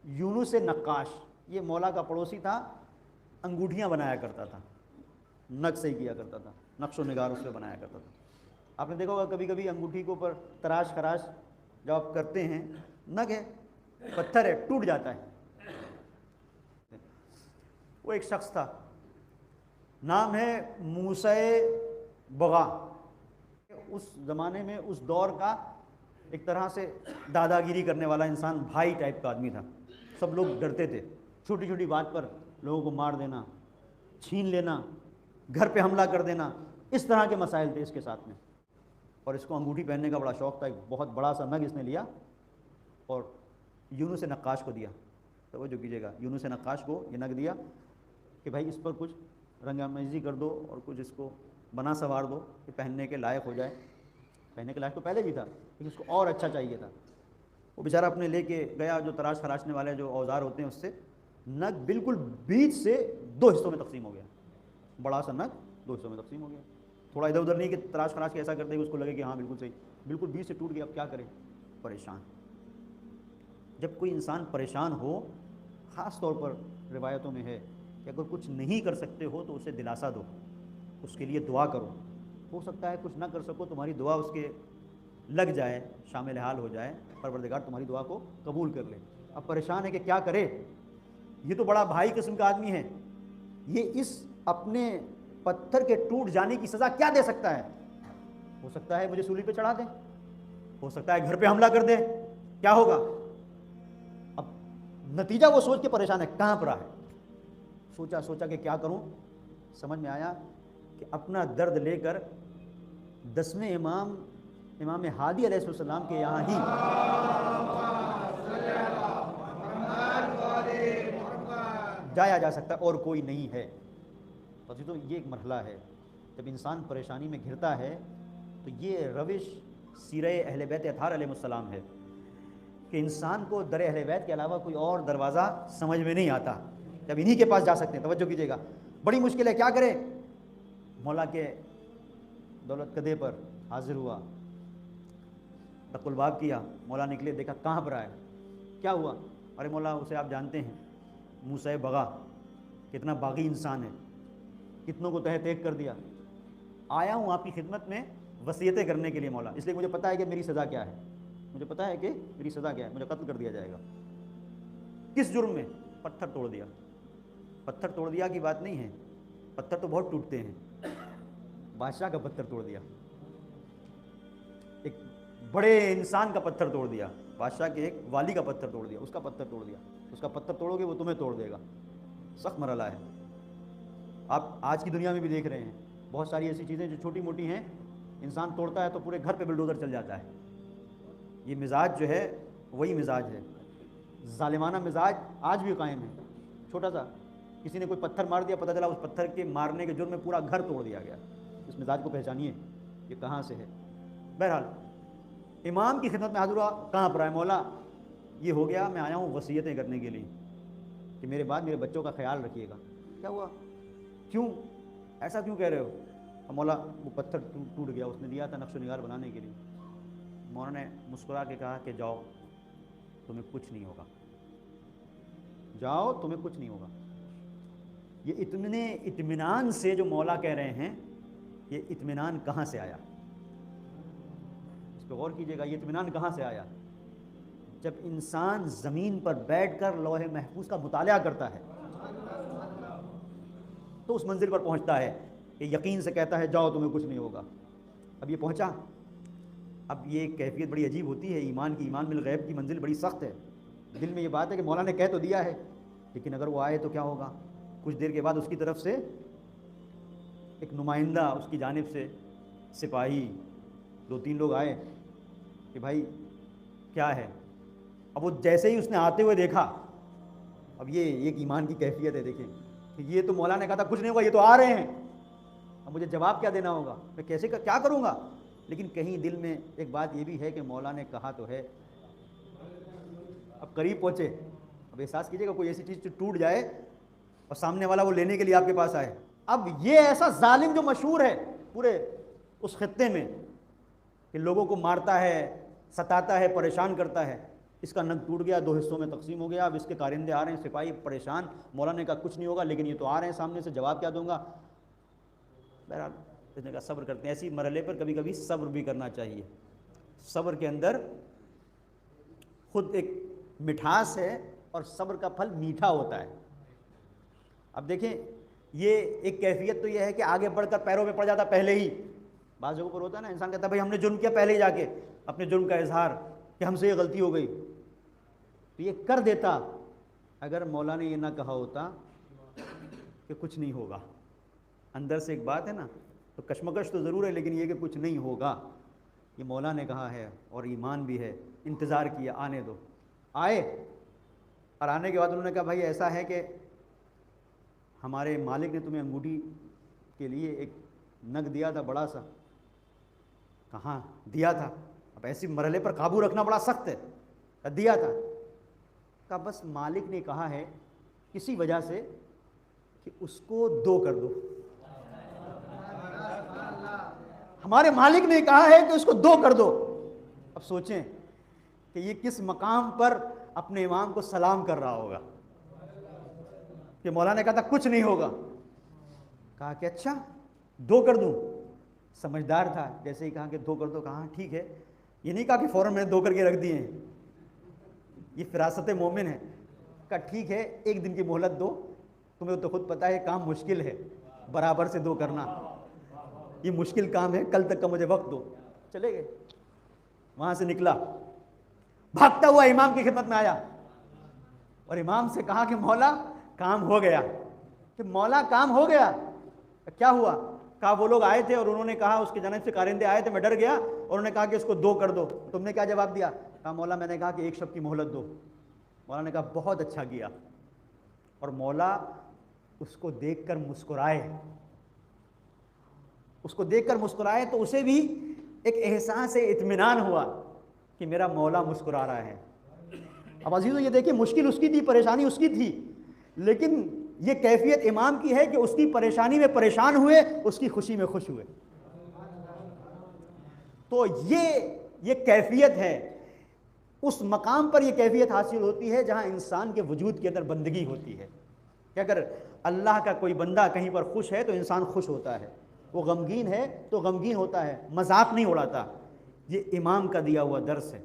یونس نقاش، یہ مولا کا پڑوسی تھا، انگوٹھیاں بنایا کرتا تھا، نقش صحیح کیا کرتا تھا، نقش و نگار اس پہ بنایا کرتا تھا۔ آپ نے دیکھا ہوگا کبھی کبھی انگوٹھی کے اوپر تراش خراش جب آپ کرتے ہیں، نگ ہے، پتھر ہے، ٹوٹ جاتا ہے۔ وہ ایک شخص تھا، نام ہے موسی بغا، اس زمانے میں اس دور کا ایک طرح سے دادا گیری کرنے والا انسان، بھائی ٹائپ کا آدمی تھا۔ سب لوگ ڈرتے تھے، چھوٹی چھوٹی بات پر لوگوں کو مار دینا، چھین لینا، گھر پہ حملہ کر دینا، اس طرح کے مسائل تھے اس کے ساتھ میں۔ اور اس کو انگوٹھی پہننے کا بڑا شوق تھا، ایک بہت بڑا سا نگ اس نے لیا اور یونس نقاش کو دیا۔ توجہ کیجیے گا، یونس نقاش کو یہ نگ دیا کہ بھائی اس پر کچھ رنگ آمیزی کر دو اور کچھ اس کو بنا سنوار دو کہ پہننے کے لائق ہو جائے۔ پہننے کے لائق تو پہلے بھی تھا، لیکن اس کو اور اچھا چاہیے تھا۔ وہ بیچارہ اپنے لے کے گیا، جو تراش خراشنے والے جو اوزار ہوتے ہیں اس سے، نگ بالکل بیچ سے دو حصوں میں تقسیم ہو گیا۔ بڑا سا نگ دو حصوں میں تقسیم ہو گیا، تھوڑا ادھر ادھر نہیں کہ تراش خراش کے ایسا کرتے کہ اس کو لگے کہ ہاں بالکل صحیح، بالکل بیچ سے ٹوٹ گیا۔ اب کیا کرے؟ پریشان۔ جب کوئی انسان پریشان ہو، خاص طور پر روایتوں میں ہے کہ اگر کچھ نہیں کر سکتے ہو تو اسے دلاسا دو، اس کے لیے دعا کرو۔ ہو سکتا ہے کچھ نہ کر سکو، تمہاری دعا اس کے لگ جائے، شامل حال ہو جائے، پروردگار تمہاری دعا کو قبول کر لے۔ اب پریشان ہے کہ کیا کرے، یہ تو بڑا بھائی قسم کا آدمی ہے، یہ اس اپنے پتھر کے ٹوٹ جانے کی سزا کیا دے سکتا ہے؟ ہو سکتا ہے مجھے سولی پہ چڑھا دے، ہو سکتا ہے گھر پہ حملہ کر دے، کیا ہوگا؟ اب نتیجہ وہ سوچ کے پریشان ہے، کانپ رہا ہے۔ سوچا کہ کیا کروں، سمجھ میں آیا کہ اپنا درد لے کر 10ویں امام ہادی علیہ السلام کے یہاں ہی جایا جا سکتا ہے، اور کوئی نہیں ہے۔ تو یہ ایک مرحلہ ہے، جب انسان پریشانی میں گھرتا ہے تو یہ روش سیرہ اہل بیت اطہار علیہ السلام ہے کہ انسان کو در اہل بیت کے علاوہ کوئی اور دروازہ سمجھ میں نہیں آتا، جب انہی کے پاس جا سکتے ہیں۔ توجہ کیجیے گا، بڑی مشکل ہے، کیا کرے؟ مولا کے دولت کدے پر حاضر ہوا، دق الباب کیا، مولا نکلے، دیکھا کہاں پر آئے، کیا ہوا؟ ارے مولا اسے آپ جانتے ہیں، موسی بغا، کتنا باغی انسان ہے، کتنوں کو تہ تیگ کر دیا، آیا ہوں آپ کی خدمت میں وصیتیں کرنے کے لیے مولا، اس لیے مجھے پتہ ہے کہ میری سزا کیا ہے، مجھے پتہ ہے کہ میری سزا کیا ہے، مجھے قتل کر دیا جائے گا۔ کس جرم میں؟ پتھر توڑ دیا۔ پتھر توڑ دیا کی بات نہیں ہے، پتھر تو بہت ٹوٹتے ہیں، بادشاہ کا پتھر توڑ دیا، ایک بڑے انسان کا پتھر توڑ دیا، بادشاہ کے ایک والی کا پتھر توڑ دیا، اس کا پتھر توڑ دیا۔ اس کا پتھر توڑو گے وہ تمہیں توڑ دے گا، سخت مرحلہ ہے۔ آپ آج کی دنیا میں بھی دیکھ رہے ہیں، بہت ساری ایسی چیزیں جو چھوٹی موٹی ہیں، انسان توڑتا ہے تو پورے گھر پہ بلڈوزر چل جاتا ہے۔ یہ مزاج جو ہے وہی مزاج ہے، ظالمانہ مزاج آج بھی قائم ہے۔ چھوٹا سا کسی نے کوئی پتھر مار دیا، پتہ چلا اس پتھر کے مارنے کے جرم میں پورا گھر توڑ دیا گیا۔ اس مزاج کو پہچانیے، یہ کہاں سے ہے۔ بہرحال امام کی خدمت میں حاضر ہوا، کہاں پر آئے؟ مولا یہ ہو گیا، میں آیا ہوں وصیتیں کرنے کے لیے کہ میرے بعد میرے بچوں کا خیال رکھیے گا۔ کیا ہوا؟ کیوں ایسا کیوں کہہ رہے ہو؟ مولا وہ پتھر ٹوٹ گیا، اس نے دیا تھا نقش و نگار بنانے کے لیے۔ مولا نے مسکرا کے کہا کہ جاؤ تمہیں کچھ نہیں ہوگا، جاؤ تمہیں کچھ نہیں ہوگا۔ یہ اطمینان سے جو مولا کہہ رہے ہیں، یہ اطمینان کہاں سے آیا؟ اس پہ غور کیجیے گا، یہ اطمینان کہاں سے آیا؟ جب انسان زمین پر بیٹھ کر لوح محفوظ کا مطالعہ کرتا ہے تو اس منزل پر پہنچتا ہے کہ یقین سے کہتا ہے جاؤ تمہیں کچھ نہیں ہوگا۔ اب یہ پہنچا، اب یہ کیفیت بڑی عجیب ہوتی ہے ایمان کی، ایمان بالغیب کی منزل بڑی سخت ہے۔ دل میں یہ بات ہے کہ مولا نے کہہ تو دیا ہے، لیکن اگر وہ آئے تو کیا ہوگا؟ کچھ دیر کے بعد اس کی طرف سے ایک نمائندہ، اس کی جانب سے سپاہی 2-3 لوگ آئے کہ بھائی کیا ہے؟ اب وہ جیسے ہی اس نے آتے ہوئے دیکھا، اب یہ ایک ایمان کی کیفیت ہے، دیکھیں کہ یہ تو مولا نے کہا تھا کچھ نہیں ہوگا، یہ تو آ رہے ہیں، اب مجھے جواب کیا دینا ہوگا، میں کیسے کیا کروں گا؟ لیکن کہیں دل میں ایک بات یہ بھی ہے کہ مولا نے کہا تو ہے۔ اب قریب پہنچے، اب احساس کیجیے گا کوئی ایسی چیز جو ٹوٹ جائے اور سامنے والا وہ لینے کے لیے آپ کے پاس آئے۔ اب یہ ایسا ظالم جو مشہور ہے پورے اس خطے میں کہ لوگوں کو مارتا ہے، ستاتا ہے، پریشان کرتا ہے، اس کا نگ ٹوٹ گیا، 2 حصوں میں تقسیم ہو گیا، اب اس کے کارندے آ رہے ہیں، سپاہی پریشان۔ مولا نے کہا کچھ نہیں ہوگا، لیکن یہ تو آ رہے ہیں سامنے سے، جواب کیا دوں گا؟ بہرحال اس نے کہا صبر کرتے ہیں۔ ایسی مرحلے پر کبھی کبھی صبر بھی کرنا چاہیے، صبر کے اندر خود ایک مٹھاس ہے، اور صبر کا پھل میٹھا ہوتا ہے۔ اب دیکھیں یہ ایک کیفیت تو یہ ہے کہ آگے بڑھ کر پیروں پہ پڑ جاتا پہلے ہی، بعض جگہوں پر ہوتا ہے نا، انسان کہتا ہے بھائی ہم نے جرم کیا، پہلے ہی جا کے اپنے جرم کا اظہار کہ ہم سے یہ غلطی ہو گئی، تو یہ کر دیتا اگر مولا نے یہ نہ کہا ہوتا کہ کچھ نہیں ہوگا۔ اندر سے ایک بات ہے نا، تو کشمکش تو ضرور ہے، لیکن یہ کہ کچھ نہیں ہوگا، یہ مولا نے کہا ہے اور ایمان بھی ہے۔ انتظار کیا، آنے دو، آئے، اور آنے کے بعد انہوں نے کہا بھائی ایسا ہے کہ ہمارے مالک نے تمہیں انگوٹھی کے لیے ایک نگ دیا تھا بڑا سا۔ کہاں دیا تھا؟ اب ایسی مرحلے پر قابو رکھنا بڑا سخت ہے۔ دیا تھا، کہا بس مالک نے کہا ہے کسی وجہ سے کہ اس کو 2 کر دو۔ ہمارے مالک نے کہا ہے کہ اس کو 2 کر دو۔ اب سوچیں کہ یہ کس مقام پر اپنے امام کو سلام کر رہا ہوگا کہ مولا نے کہا تھا کچھ نہیں ہوگا، کہا کہ اچھا 2 کر دوں۔ سمجھدار تھا، جیسے ہی کہا کہ 2 کر دو، کہا ٹھیک ہے۔ یہ نہیں کہا کہ فوراً میں نے 2 کر کے رکھ دیے ہیں، یہ فراست مومن ہے۔ کہا ٹھیک ہے 1 دن کی مہلت دو، تمہیں تو خود پتہ ہے کام مشکل ہے، برابر سے 2 کرنا یہ مشکل کام ہے، کل تک کا مجھے وقت دو۔ چلے گئے، وہاں سے نکلا، بھاگتا ہوا امام کی خدمت میں آیا اور امام سے کہا کہ مولا کام ہو گیا۔ کہ مولا کام ہو گیا؟ کیا ہوا؟ کہا وہ لوگ آئے تھے اور انہوں نے کہا، اس کی جانب سے کارندے آئے تھے، میں ڈر گیا اور انہوں نے کہا کہ اس کو 2 کر دو۔ تم نے کیا جواب دیا؟ کہا مولا میں نے کہا کہ 1 شب کی مہلت دو۔ مولا نے کہا بہت اچھا کیا، اور مولا اس کو دیکھ کر مسکرائے، اس کو دیکھ کر مسکرائے تو اسے بھی ایک احساس اطمینان ہوا کہ میرا مولا مسکرا رہا ہے۔ اب عزیزو یہ دیکھیں مشکل اس کی تھی، پریشانی اس کی تھی، لیکن یہ کیفیت امام کی ہے کہ اس کی پریشانی میں پریشان ہوئے، اس کی خوشی میں خوش ہوئے۔ تو یہ کیفیت ہے، اس مقام پر یہ کیفیت حاصل ہوتی ہے جہاں انسان کے وجود کے اندر بندگی ہوتی ہے کہ اگر اللہ کا کوئی بندہ کہیں پر خوش ہے تو انسان خوش ہوتا ہے، وہ غمگین ہے تو غمگین ہوتا ہے، مذاق نہیں اڑاتا۔ یہ امام کا دیا ہوا درس ہے۔